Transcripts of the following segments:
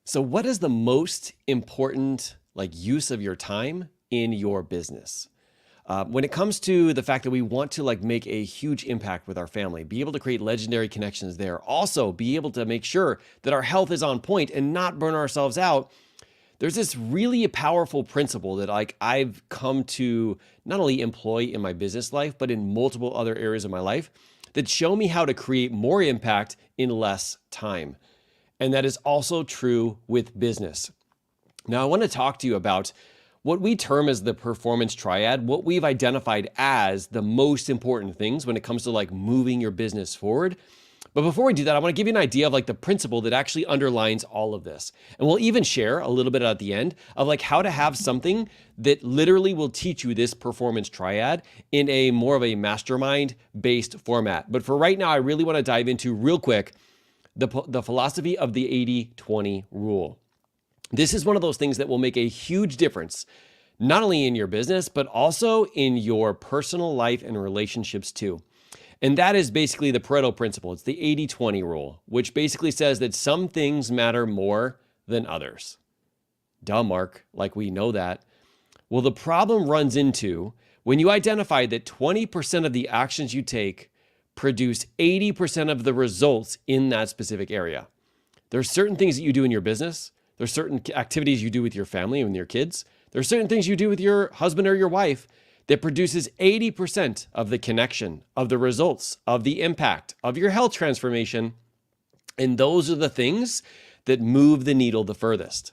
So what is the most important use of your time in your business? When it comes to the fact that we want to make a huge impact with our family, be able to create legendary connections there, also be able to make sure that our health is on point and not burn ourselves out. There's this really powerful principle that I've come to not only employ in my business life, but in multiple other areas of my life that show me how to create more impact in less time. And that is also true with business. Now, I want to talk to you about what we term as the performance triad, what we've identified as the most important things when it comes to moving your business forward. But before we do that, I want to give you an idea of the principle that actually underlines all of this. And we'll even share a little bit at the end of how to have something that literally will teach you this performance triad in a more of a mastermind based format. But for right now, I really want to dive into real quick the philosophy of the 80-20 rule. This is one of those things that will make a huge difference, not only in your business, but also in your personal life and relationships too. And that is basically the Pareto principle. It's the 80-20 rule, which basically says that some things matter more than others. Duh, Mark, we know that. Well, the problem runs into when you identify that 20% of the actions you take produce 80% of the results in that specific area. There's certain things that you do in your business. There's certain activities you do with your family and your kids. There's certain things you do with your husband or your wife that produces 80% of the connection, of the results, of the impact, of your health transformation. And those are the things that move the needle the furthest.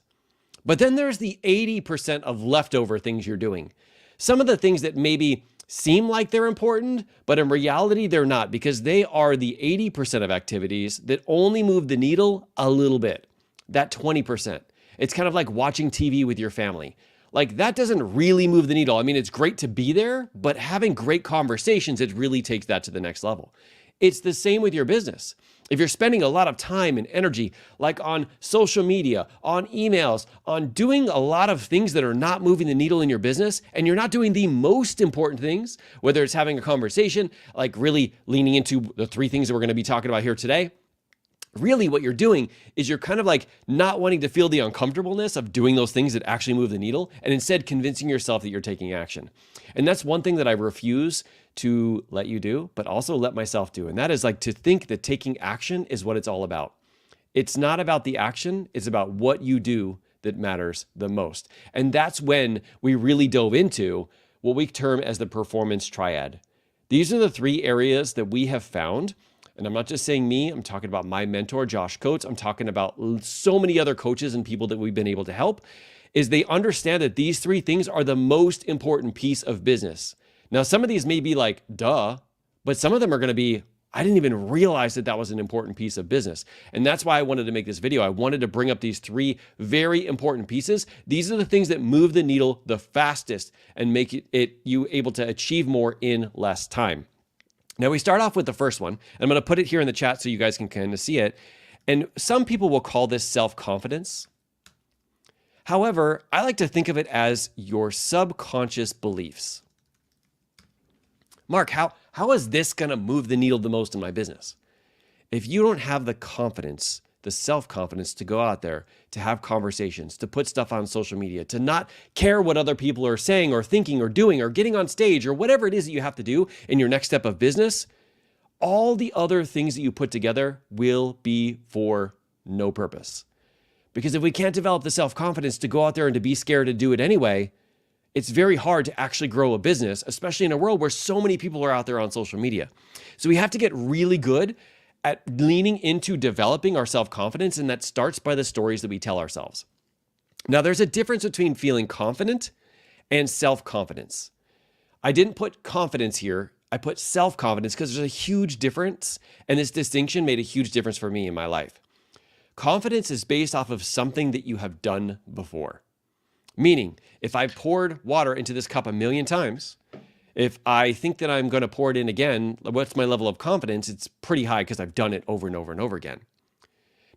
But then there's the 80% of leftover things you're doing. Some of the things that maybe seem like they're important, but in reality, they're not, because they are the 80% of activities that only move the needle a little bit, that 20%. It's kind of like watching TV with your family. That doesn't really move the needle. I mean, it's great to be there, but having great conversations, it really takes that to the next level. It's the same with your business. If you're spending a lot of time and energy, on social media, on emails, on doing a lot of things that are not moving the needle in your business, and you're not doing the most important things, whether it's having a conversation, really leaning into the 3 things that we're going to be talking about here today, really what you're doing is you're kind of not wanting to feel the uncomfortableness of doing those things that actually move the needle, and instead convincing yourself that you're taking action. And that's one thing that I refuse to let you do, but also let myself do. And that is to think that taking action is what it's all about. It's not about the action. It's about what you do that matters the most. And that's when we really dove into what we term as the performance triad. These are the 3 areas that we have found. And I'm not just saying me, I'm talking about my mentor, Josh Coates. I'm talking about so many other coaches and people that we've been able to help, is they understand that these 3 things are the most important piece of business. Now, some of these may be duh, but some of them are going to be, I didn't even realize that that was an important piece of business. And that's why I wanted to make this video. I wanted to bring up these 3 very important pieces. These are the things that move the needle the fastest and make you able to achieve more in less time. Now, we start off with the first one. I'm going to put it here in the chat so you guys can kind of see it. And some people will call this self-confidence. However, I like to think of it as your subconscious beliefs. Mark, how is this going to move the needle the most in my business? If you don't have the confidence, the self-confidence to go out there, to have conversations, to put stuff on social media, to not care what other people are saying or thinking or doing or getting on stage or whatever it is that you have to do in your next step of business, all the other things that you put together will be for no purpose. Because if we can't develop the self-confidence to go out there and to be scared to do it anyway, it's very hard to actually grow a business, especially in a world where so many people are out there on social media. So we have to get really good at leaning into developing our self-confidence, and that starts by the stories that we tell ourselves. Now, there's a difference between feeling confident and self-confidence. I didn't put confidence here. I put self-confidence because there's a huge difference, and this distinction made a huge difference for me in my life. Confidence is based off of something that you have done before. Meaning, if I poured water into this cup 1,000,000 times, if I think that I'm going to pour it in again, what's my level of confidence? It's pretty high because I've done it over and over and over again.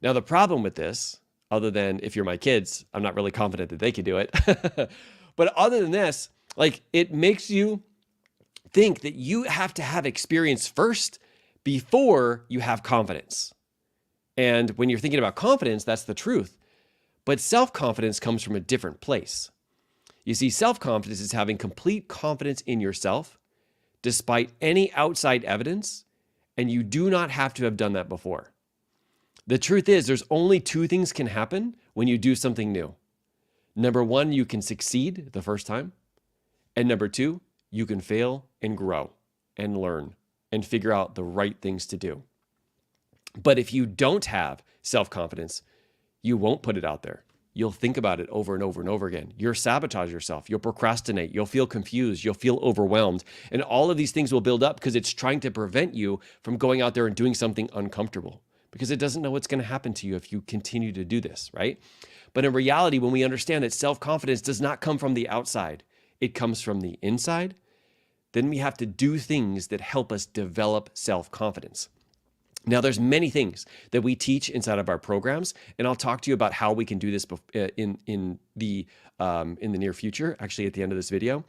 Now, the problem with this, other than if you're my kids, I'm not really confident that they could do it. But other than this, it makes you think that you have to have experience first before you have confidence. And when you're thinking about confidence, that's the truth. But self-confidence comes from a different place. You see, self-confidence is having complete confidence in yourself despite any outside evidence, and you do not have to have done that before. The truth is, there's only two things can happen when you do something new. Number one, you can succeed the first time. And number two, you can fail and grow and learn and figure out the right things to do. But if you don't have self-confidence, you won't put it out there. You'll think about it over and over and over again. You'll sabotage yourself. You'll procrastinate. You'll feel confused. You'll feel overwhelmed. And all of these things will build up because it's trying to prevent you from going out there and doing something uncomfortable, because it doesn't know what's going to happen to you if you continue to do this, right? But in reality, when we understand that self-confidence does not come from the outside, it comes from the inside, then we have to do things that help us develop self-confidence. Now, there's many things that we teach inside of our programs, and I'll talk to you about how we can do this in the near future, actually at the end of this video.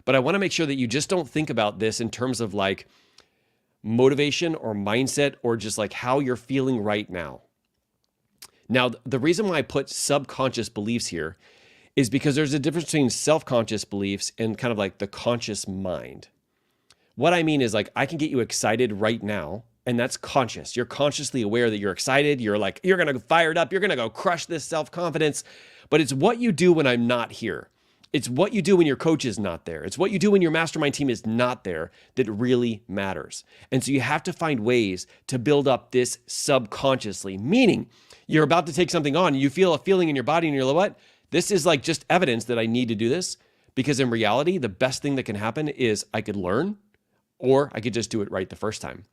But I want to make sure that you just don't think about this in terms of like motivation or mindset or just like how you're feeling right now. Now, the reason why I put subconscious beliefs here is because there's a difference between self-conscious beliefs and kind of like the conscious mind. What I mean is like I can get you excited right now, and that's conscious. You're consciously aware that you're excited. You're like, you're going to fire it up. You're going to go crush this self-confidence. But it's what you do when I'm not here. It's what you do when your coach is not there. It's what you do when your mastermind team is not there that really matters. And so you have to find ways to build up this subconsciously, meaning you're about to take something on. You feel a feeling in your body and you're like, what? This is like just evidence that I need to do this, because in reality, the best thing that can happen is I could learn, or I could just do it right the first time.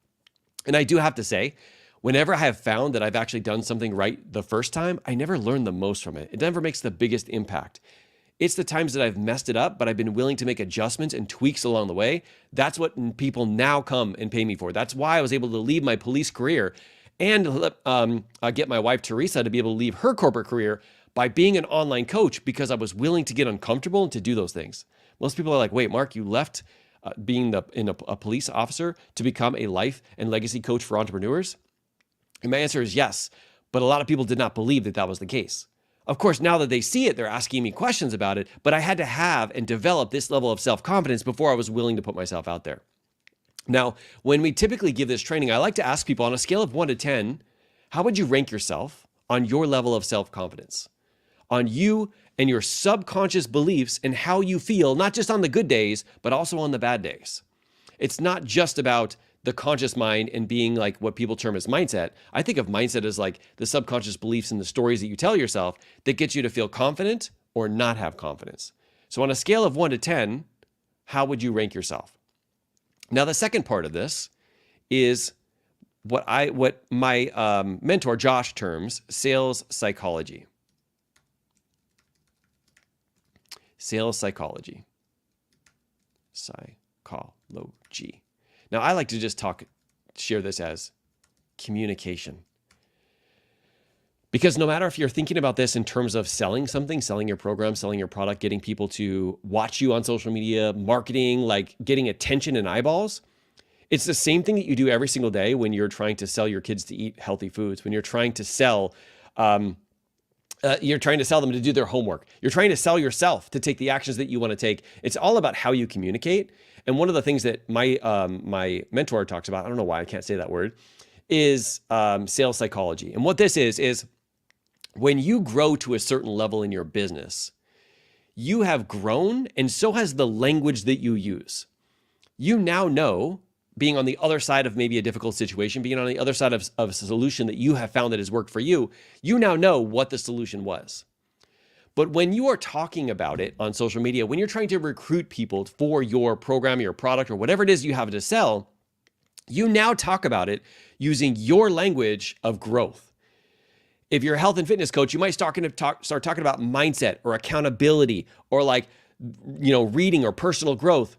And I do have to say, whenever I have found that I've actually done something right the first time, I never learn the most from it. It never makes the biggest impact. It's the times that I've messed it up, but I've been willing to make adjustments and tweaks along the way. That's what people now come and pay me for. That's why I was able to leave my police career and get my wife, Teresa, to be able to leave her corporate career by being an online coach, because I was willing to get uncomfortable and to do those things. Most people are like, wait, Mark, you left being a police officer to become a life and legacy coach for entrepreneurs? And my answer is yes, but a lot of people did not believe that that was the case. Of course, now that they see it, they're asking me questions about it, but I had to have and develop this level of self-confidence before I was willing to put myself out there. Now, when we typically give this training, I like to ask people on a scale of 1 to 10, how would you rank yourself on your level of self-confidence? On you and your subconscious beliefs and how you feel, not just on the good days, but also on the bad days. It's not just about the conscious mind and being like what people term as mindset. I think of mindset as like the subconscious beliefs and the stories that you tell yourself that get you to feel confident or not have confidence. So on a scale of 1 to 10, how would you rank yourself? Now, the second part of this is what my mentor, Josh, terms sales psychology. Sales psychology. Psychology. Now, I like to just share this as communication. Because no matter if you're thinking about this in terms of selling something, selling your program, selling your product, getting people to watch you on social media, marketing, like getting attention and eyeballs, it's the same thing that you do every single day when you're trying to sell your kids to eat healthy foods, when you're trying to sell them to do their homework. You're trying to sell yourself to take the actions that you want to take. It's all about how you communicate. And one of the things that my mentor talks about, I don't know why I can't say that word, is sales psychology. And what this is when you grow to a certain level in your business, you have grown, and so has the language that you use. You now know, being on the other side of maybe a difficult situation, being on the other side of a solution that you have found that has worked for you, you now know what the solution was. But when you are talking about it on social media, when you're trying to recruit people for your program, your product, or whatever it is you have to sell, you now talk about it using your language of growth. If you're a health and fitness coach, you might start talking about mindset or accountability or reading or personal growth.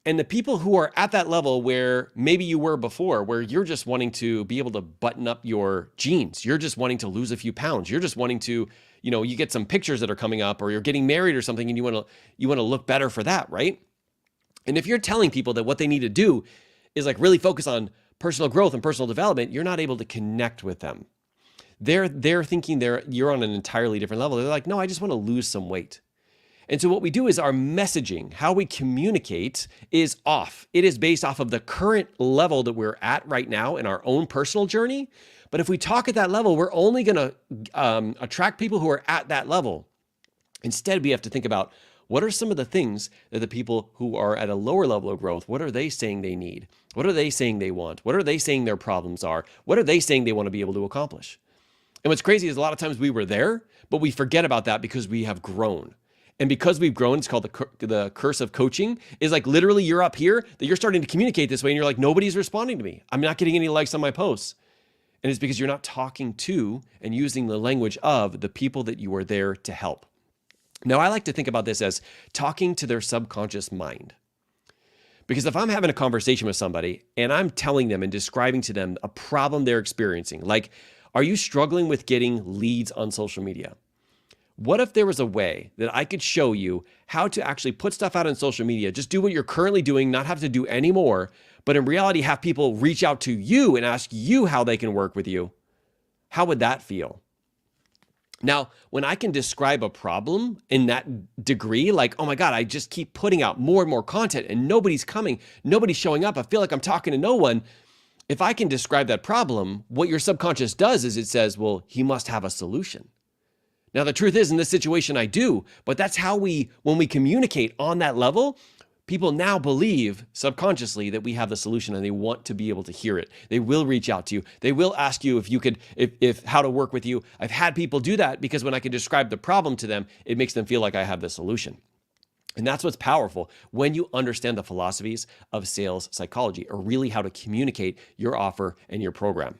And the people who are at that level where maybe you were before, where you're just wanting to be able to button up your jeans, you're just wanting to lose a few pounds, you're just wanting to, you get some pictures that are coming up, or you're getting married or something and you want to look better for that, right? And if you're telling people that what they need to do is like really focus on personal growth and personal development, you're not able to connect with them. They're thinking you're on an entirely different level. They're like, no, I just want to lose some weight. And so what we do is our messaging, how we communicate, is off. It is based off of the current level that we're at right now in our own personal journey. But if we talk at that level, we're only going to attract people who are at that level. Instead, we have to think about, what are some of the things that the people who are at a lower level of growth, what are they saying they need? What are they saying they want? What are they saying their problems are? What are they saying they want to be able to accomplish? And what's crazy is a lot of times we were there, but we forget about that because we have grown. And because we've grown, it's called the curse of coaching, is like literally you're up here, that you're starting to communicate this way and you're like, nobody's responding to me. I'm not getting any likes on my posts. And it's because you're not talking to and using the language of the people that you are there to help. Now, I like to think about this as talking to their subconscious mind. Because if I'm having a conversation with somebody and I'm telling them and describing to them a problem they're experiencing, like, are you struggling with getting leads on social media? What if there was a way that I could show you how to actually put stuff out on social media, just do what you're currently doing, not have to do any more, but in reality have people reach out to you and ask you how they can work with you? How would that feel? Now, when I can describe a problem in that degree, like, oh my God, I just keep putting out more and more content and nobody's coming, nobody's showing up, I feel like I'm talking to no one. If I can describe that problem, what your subconscious does is it says, well, he must have a solution. Now, the truth is, in this situation, I do, but that's how when we communicate on that level, people now believe subconsciously that we have the solution and they want to be able to hear it. They will reach out to you. They will ask you if how to work with you. I've had people do that because when I can describe the problem to them, it makes them feel like I have the solution. And that's what's powerful when you understand the philosophies of sales psychology, or really how to communicate your offer and your program.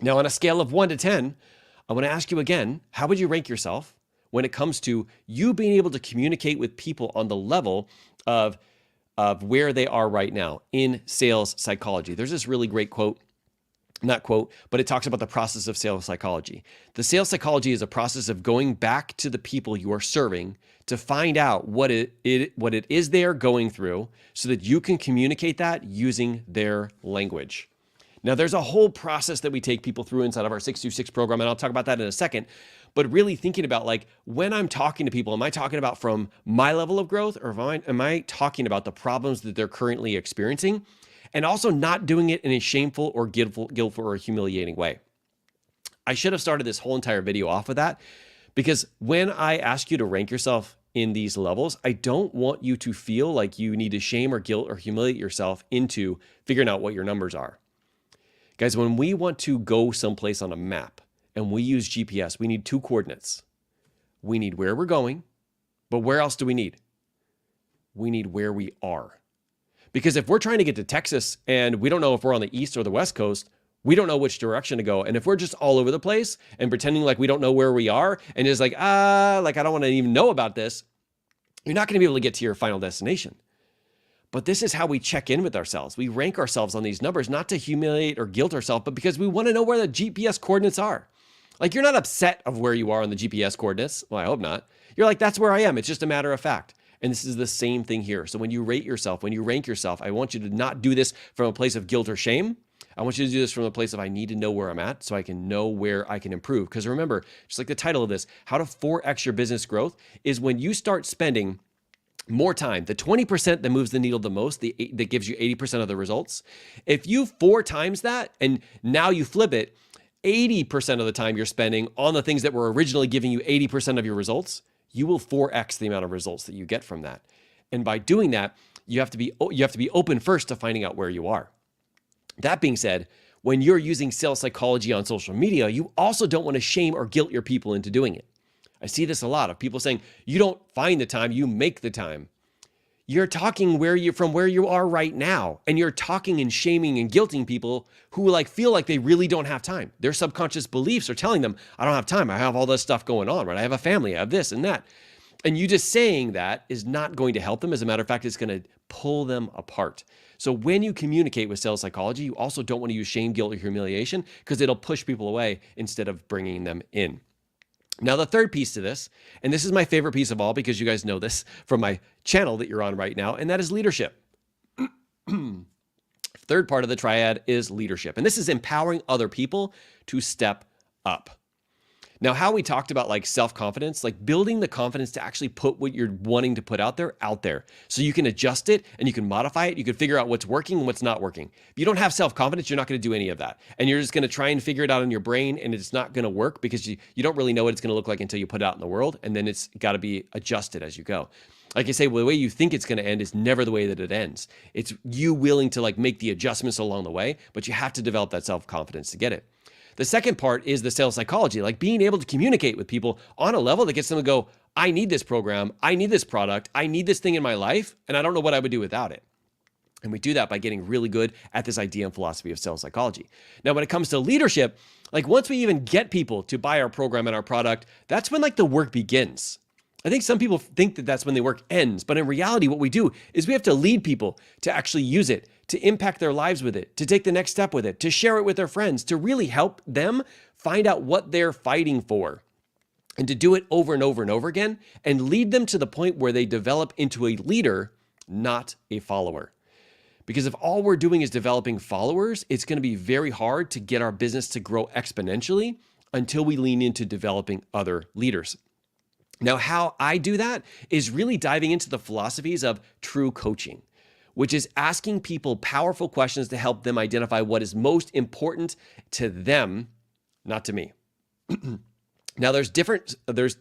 Now, on a scale of 1 to 10, I want to ask you again, how would you rank yourself when it comes to you being able to communicate with people on the level of where they are right now in sales psychology? There's this really great quote, not quote, but it talks about the process of sales psychology. The sales psychology is a process of going back to the people you are serving to find out what it is they're going through so that you can communicate that using their language. Now, there's a whole process that we take people through inside of our 626 program, and I'll talk about that in a second. But really thinking about, like, when I'm talking to people, am I talking about from my level of growth, or am I talking about the problems that they're currently experiencing? And also not doing it in a shameful or guiltful or humiliating way. I should have started this whole entire video off of that, because when I ask you to rank yourself in these levels, I don't want you to feel like you need to shame or guilt or humiliate yourself into figuring out what your numbers are. Guys, when we want to go someplace on a map and we use GPS, we need 2 coordinates. We need where we're going, but where else do we need? We need where we are. Because if we're trying to get to Texas and we don't know if we're on the East or the West Coast, we don't know which direction to go. And if we're just all over the place and pretending like we don't know where we are and just like, I don't want to even know about this, you're not going to be able to get to your final destination. But this is how we check in with ourselves. We rank ourselves on these numbers, not to humiliate or guilt ourselves, but because we want to know where the GPS coordinates are. Like, you're not upset of where you are on the GPS coordinates. Well, I hope not. You're like, that's where I am. It's just a matter of fact. And this is the same thing here. So when you rate yourself, when you rank yourself, I want you to not do this from a place of guilt or shame. I want you to do this from a place of, I need to know where I'm at so I can know where I can improve. Because remember, just like the title of this, how to 4x your business growth, is when you start spending more time, the 20% that moves the needle the most, that gives you 80% of the results. If you 4 times that and now you flip it, 80% of the time you're spending on the things that were originally giving you 80% of your results, you will 4x the amount of results that you get from that. And by doing that, you have to be open first to finding out where you are. That being said, when you're using sales psychology on social media, you also don't want to shame or guilt your people into doing it. I see this a lot of people saying, you don't find the time, you make the time. You're talking from where you are right now, and you're talking and shaming and guilting people who feel like they really don't have time. Their subconscious beliefs are telling them, I don't have time. I have all this stuff going on, right? I have a family, I have this and that. And you just saying that is not going to help them. As a matter of fact, it's going to pull them apart. So when you communicate with sales psychology, you also don't want to use shame, guilt, or humiliation, because it'll push people away instead of bringing them in. Now, the third piece to this, and this is my favorite piece of all because you guys know this from my channel that you're on right now, and that is leadership. Third part of the triad is leadership. And this is empowering other people to step up. Now, how we talked about like self-confidence, like building the confidence to actually put what you're wanting to put out there. So you can adjust it and you can modify it. You can figure out what's working and what's not working. If you don't have self-confidence, you're not going to do any of that. And you're just going to try and figure it out in your brain, and it's not going to work because you don't really know what it's going to look like until you put it out in the world. And then it's got to be adjusted as you go. Like I say, well, the way you think it's going to end is never the way that it ends. It's you willing to like make the adjustments along the way, but you have to develop that self-confidence to get it. The second part is the sales psychology, like being able to communicate with people on a level that gets them to go, I need this program, I need this product, I need this thing in my life, and I don't know what I would do without it. And we do that by getting really good at this idea and philosophy of sales psychology. Now, when it comes to leadership, like once we even get people to buy our program and our product, that's when like the work begins. I think some people think that that's when the work ends, but in reality, what we do is we have to lead people to actually use it, to impact their lives with it, to take the next step with it, to share it with their friends, to really help them find out what they're fighting for, and to do it over and over and over again, and lead them to the point where they develop into a leader, not a follower. Because if all we're doing is developing followers, it's going to be very hard to get our business to grow exponentially until we lean into developing other leaders. Now, how I do that is really diving into the philosophies of true coaching, which is asking people powerful questions to help them identify what is most important to them, not to me. Now, there's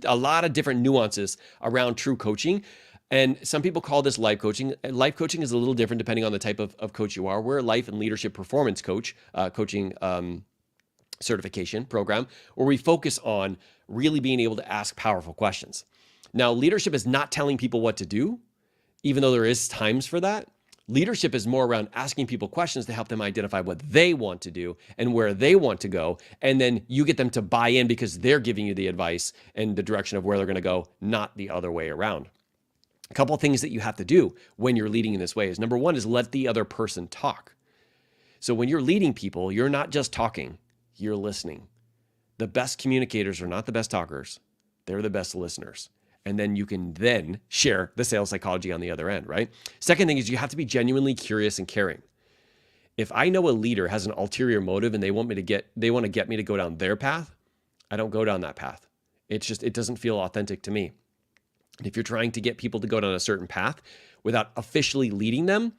a lot of different nuances around true coaching. And some people call this life coaching. Life coaching is a little different depending on the type of coach you are. We're a life and leadership performance coaching certification program where we focus on really being able to ask powerful questions. Now, leadership is not telling people what to do, even though there is times for that. Leadership is more around asking people questions to help them identify what they want to do and where they want to go. And then you get them to buy in because they're giving you the advice and the direction of where they're going to go, not the other way around. A couple of things that you have to do when you're leading in this way is number one is let the other person talk. So when you're leading people, you're not just talking, you're listening. The best communicators are not the best talkers. They're the best listeners. And then you can then share the sales psychology on the other end, right? Second thing is you have to be genuinely curious and caring. If I know a leader has an ulterior motive and they want to get me to go down their path, I don't go down that path. It doesn't feel authentic to me. And if you're trying to get people to go down a certain path without officially leading them,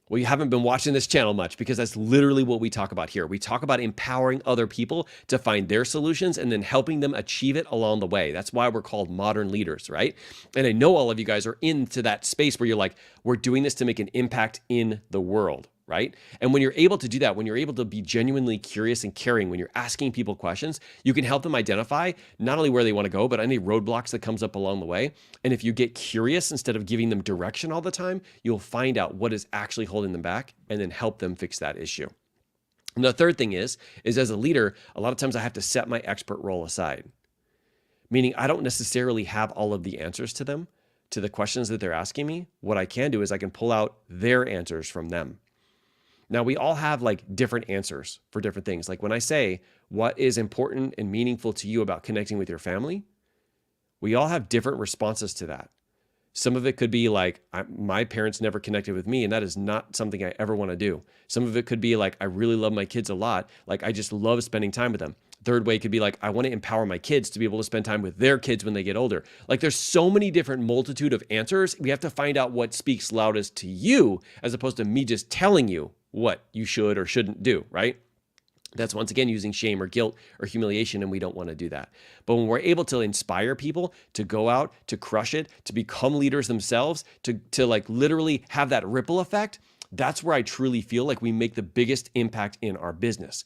well, you haven't been watching this channel much because that's literally what we talk about here. We talk about empowering other people to find their solutions and then helping them achieve it along the way. That's why we're called modern leaders, right? And I know all of you guys are into that space where you're like, we're doing this to make an impact in the world, right? And when you're able to do that, when you're able to be genuinely curious and caring, when you're asking people questions, you can help them identify not only where they want to go, but any roadblocks that comes up along the way. And if you get curious instead of giving them direction all the time, you'll find out what is actually holding them back and then help them fix that issue. And the third thing is as a leader, a lot of times I have to set my expert role aside, meaning I don't necessarily have all of the answers to them, to the questions that they're asking me. What I can do is I can pull out their answers from them. Now, we all have like different answers for different things. Like when I say, what is important and meaningful to you about connecting with your family? We all have different responses to that. Some of it could be like, my parents never connected with me, and that is not something I ever want to do. Some of it could be like, I really love my kids a lot. Like, I just love spending time with them. Third way could be like, I want to empower my kids to be able to spend time with their kids when they get older. Like, there's so many different multitude of answers. We have to find out what speaks loudest to you as opposed to me just telling you what you should or shouldn't do, right? That's once again using shame or guilt or humiliation, and we don't want to do that. But when we're able to inspire people to go out, to crush it, to become leaders themselves, to like literally have that ripple effect, that's where I truly feel like we make the biggest impact in our business.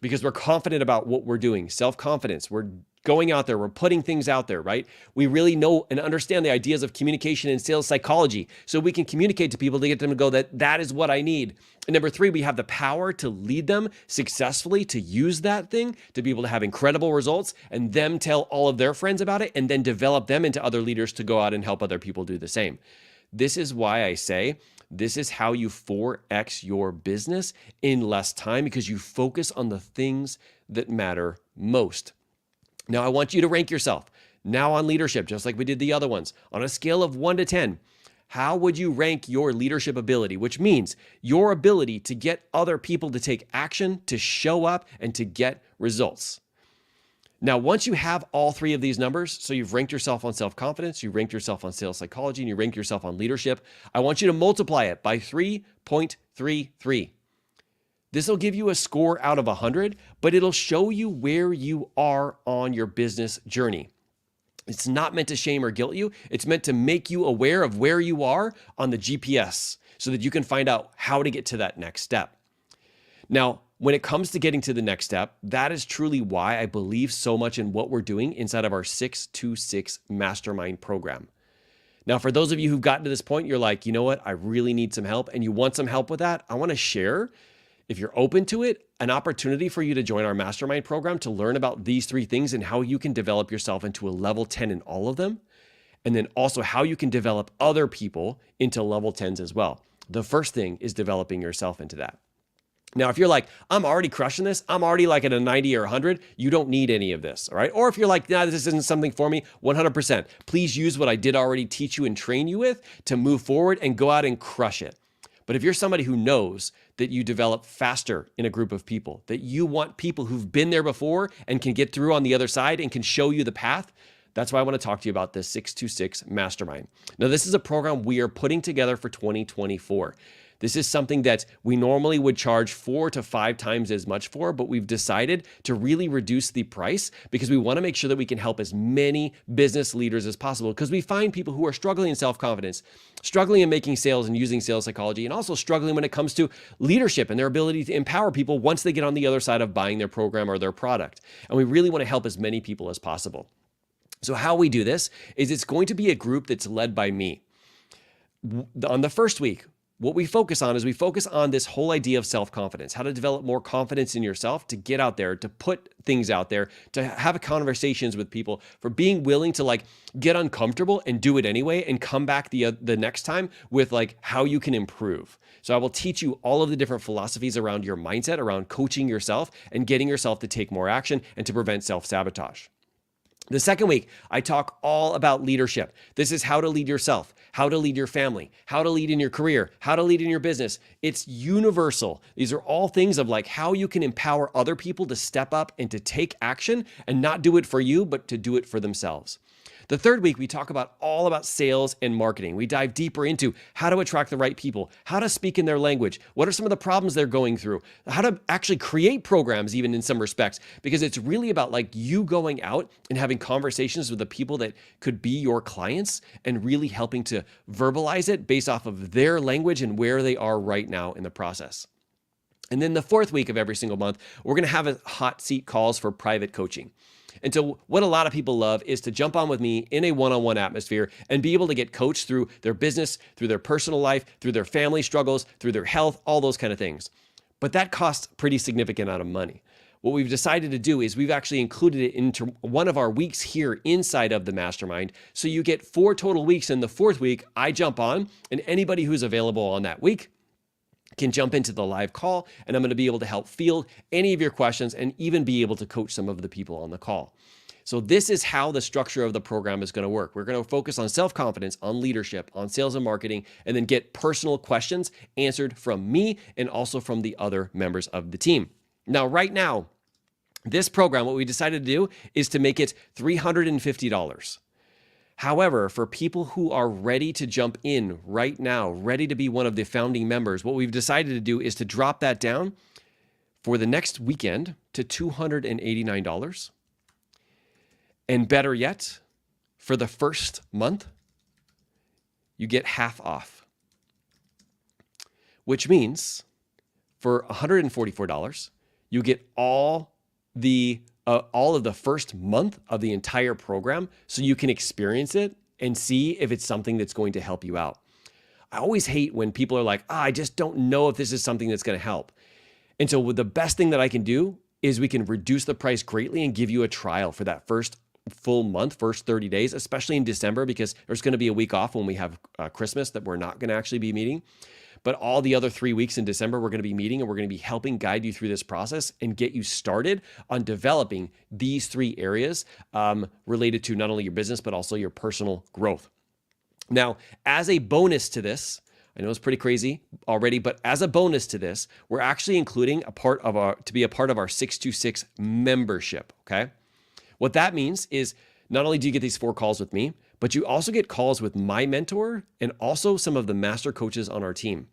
Because we're confident about what we're doing, self-confidence, we're going out there, we're putting things out there, right? We really know and understand the ideas of communication and sales psychology, so we can communicate to people to get them to go, that is what I need. And number three, we have the power to lead them successfully, to use that thing, to be able to have incredible results, and them tell all of their friends about it, and then develop them into other leaders to go out and help other people do the same. This is why I say, this is how you 4X your business in less time, because you focus on the things that matter most. Now, I want you to rank yourself now on leadership, just like we did the other ones, on a scale of 1 to 10. How would you rank your leadership ability, which means your ability to get other people to take action, to show up, and to get results? Now, once you have all three of these numbers, so you've ranked yourself on self-confidence, you ranked yourself on sales psychology, and you ranked yourself on leadership, I want you to multiply it by 3.33. This will give you a score out of 100, but it'll show you where you are on your business journey. It's not meant to shame or guilt you. It's meant to make you aware of where you are on the GPS so that you can find out how to get to that next step. Now, when it comes to getting to the next step, that is truly why I believe so much in what we're doing inside of our 626 Mastermind program. Now, for those of you who've gotten to this point, you're like, you know what? I really need some help, and you want some help with that. I want to share, if you're open to it, an opportunity for you to join our Mastermind program to learn about these three things and how you can develop yourself into a level 10 in all of them. And then also how you can develop other people into level 10s as well. The first thing is developing yourself into that. Now, if you're like, I'm already crushing this, I'm already like at a 90 or 100, you don't need any of this, all right? Or if you're like, nah, this isn't something for me, 100%. Please use what I did already teach you and train you with to move forward and go out and crush it. But if you're somebody who knows that you develop faster in a group of people, that you want people who've been there before and can get through on the other side and can show you the path, that's why I want to talk to you about this 626 Mastermind. Now, this is a program we are putting together for 2024. This is something that we normally would charge 4 to 5 times as much for, but we've decided to really reduce the price because we want to make sure that we can help as many business leaders as possible, because we find people who are struggling in self-confidence, struggling in making sales and using sales psychology, and also struggling when it comes to leadership and their ability to empower people once they get on the other side of buying their program or their product. And we really want to help as many people as possible. So how we do this is it's going to be a group that's led by me. On the first week, what we focus on is we focus on this whole idea of self-confidence, how to develop more confidence in yourself, to get out there, to put things out there, to have conversations with people, for being willing to like get uncomfortable and do it anyway and come back the next time with like how you can improve. So I will teach you all of the different philosophies around your mindset, around coaching yourself and getting yourself to take more action and to prevent self-sabotage. The second week, I talk all about leadership. This is how to lead yourself, how to lead your family, how to lead in your career, how to lead in your business. It's universal. These are all things of like how you can empower other people to step up and to take action and not do it for you, but to do it for themselves. The third week, we talk all about sales and marketing. We dive deeper into how to attract the right people, how to speak in their language, what are some of the problems they're going through, how to actually create programs even in some respects, because it's really about like you going out and having conversations with the people that could be your clients and really helping to verbalize it based off of their language and where they are right now in the process. And then the fourth week of every single month, we're going to have a hot seat calls for private coaching. And so what a lot of people love is to jump on with me in a one-on-one atmosphere and be able to get coached through their business, through their personal life, through their family struggles, through their health, all those kind of things. But that costs a pretty significant amount of money. What we've decided to do is we've actually included it into one of our weeks here inside of the Mastermind. So you get 4 total weeks. In the fourth week, I jump on, and anybody who's available on that week can jump into the live call, and I'm going to be able to help field any of your questions and even be able to coach some of the people on the call. So this is how the structure of the program is going to work. We're going to focus on self-confidence, on leadership, on sales and marketing, and then get personal questions answered from me and also from the other members of the team. Now, right now, this program, what we decided to do is to make it $350. However, for people who are ready to jump in right now, ready to be one of the founding members, what we've decided to do is to drop that down for the next weekend to $289. And better yet, for the first month, you get half off, which means for $144, you get all of the first month of the entire program so you can experience it and see if it's something that's going to help you out. I always hate when people are like, I just don't know if this is something that's going to help. And so the best thing that I can do is we can reduce the price greatly and give you a trial for that first full month, first 30 days, especially in December, because there's going to be a week off when we have Christmas that we're not going to actually be meeting. But all the other 3 weeks in December, we're going to be meeting and we're going to be helping guide you through this process and get you started on developing these 3 areas related to not only your business, but also your personal growth. Now, as a bonus to this, I know it's pretty crazy already, but as a bonus to this, we're actually including to be a part of our 626 membership, okay? What that means is not only do you get these 4 calls with me, but you also get calls with my mentor and also some of the master coaches on our team.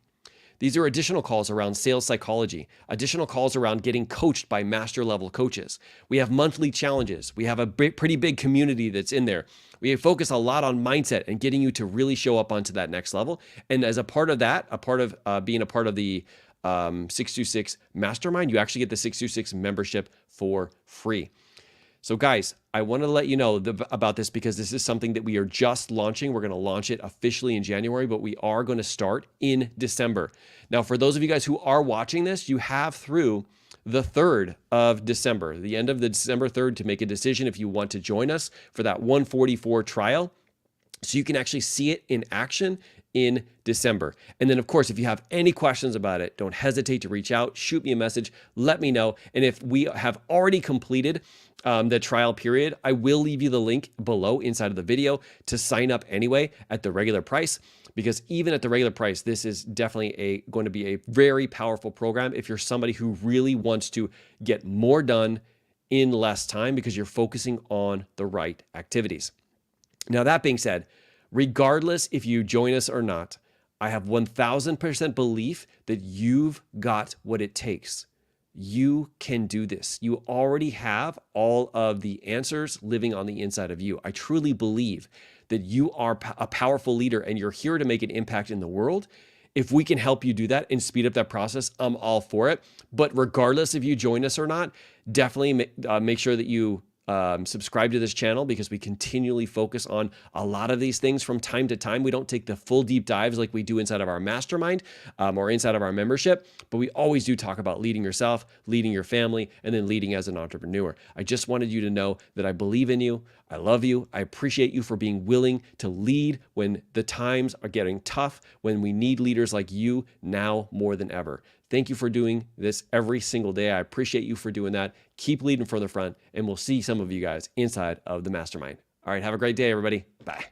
These are additional calls around sales psychology, additional calls around getting coached by master level coaches. We have monthly challenges. We have a pretty big community that's in there. We focus a lot on mindset and getting you to really show up onto that next level. And as a part of that, being a part of the 626 Mastermind, you actually get the 626 membership for free. So guys, I want to let you know about this because this is something that we are just launching. We're going to launch it officially in January, but we are going to start in December. Now, for those of you guys who are watching this, you have through the 3rd of December, the end of the December 3rd, to make a decision if you want to join us for that 144 trial. So you can actually see it in action in December. And then, of course, if you have any questions about it, don't hesitate to reach out, shoot me a message, let me know. And if we have already completed the trial period, I will leave you the link below inside of the video to sign up anyway at the regular price, because even at the regular price, this is definitely going to be a very powerful program if you're somebody who really wants to get more done in less time because you're focusing on the right activities. Now, that being said, regardless if you join us or not, I have 1000% belief that you've got what it takes. You can do this. You already have all of the answers living on the inside of you. I truly believe that you are a powerful leader and you're here to make an impact in the world. If we can help you do that and speed up that process, I'm all for it. But regardless if you join us or not, definitely make sure that you subscribe to this channel, because we continually focus on a lot of these things from time to time. We don't take the full deep dives like we do inside of our mastermind or inside of our membership, but we always do talk about leading yourself, leading your family, and then leading as an entrepreneur. I just wanted you to know that I believe in you. I love you. I appreciate you for being willing to lead when the times are getting tough, when we need leaders like you now more than ever. Thank you for doing this every single day. I appreciate you for doing that. Keep leading from the front, and we'll see some of you guys inside of the mastermind. All right, have a great day, everybody. Bye.